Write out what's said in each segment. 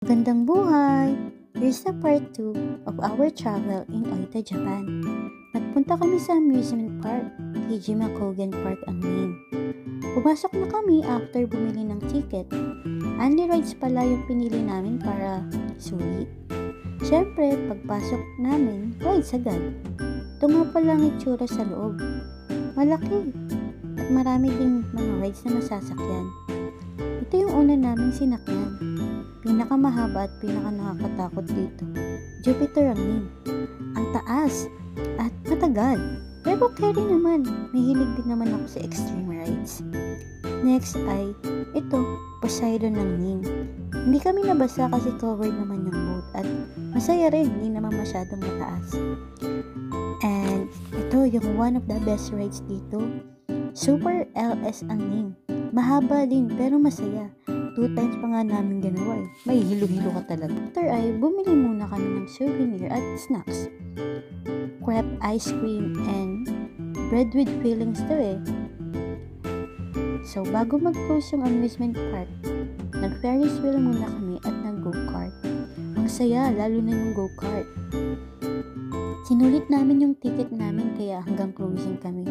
Magandang buhay! Here's the part 2 of our travel in Oita, Japan. Nagpunta kami sa amusement park, Kijima Kogen Park ang name. Pumasok na kami after bumili ng ticket. Only rides pala yung pinili namin para sulit. Siyempre, pagpasok namin, rides agad. Ito nga pala ang itsura sa loob. Malaki at marami ding mga rides na masasakyan. Ito yung una naming sinakyan. Pinakamahaba at pinakanakakatakot dito. Jupiter ang name. Ang taas at matagal. Pero carry naman. May hilig din naman ako sa extreme rides. Next ay ito, Poseidon ang name. Hindi kami nabasa kasi covered naman yung boat at masaya rin, hindi naman masyadong mataas. And ito yung one of the best rides dito. Super LS ang name. Mahaba din pero masaya. 2 times pa nga namin ginawa eh. May hilo-hilo ka talaga. After ay, bumili muna kami ng souvenir at snacks. Crepe ice cream and bread with fillings to eh. So, bago mag-close yung amusement park, nag-ferris wheel muna kami at nag-go-kart. Ang saya, lalo na yung go-kart. Sinulit namin yung ticket namin kaya hanggang closing kami.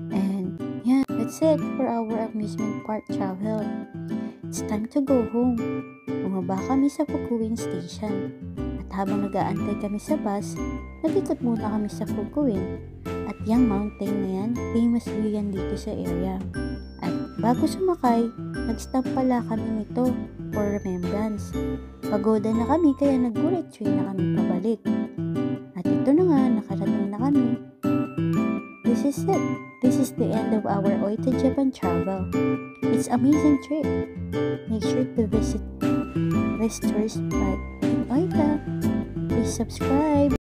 And, yeah, that's it for our amusement park travel. It's time to go home. Bumaba kami sa Fukuen Station. At habang nag-aantay kami sa bus, nag-ikot muna kami sa Fukuen. At yung mountain na yan, famous view yan dito sa area. At bago sumakay, nag-stop pala kami nito for remembrance. Pagoda na kami kaya nag-bullet train na kami pabalik. At ito na nga, nakarating na kami. This is it. This is the end of our Oita Japan travel. It's amazing trip. Make sure to visit this tourist spot in Oita. Please subscribe.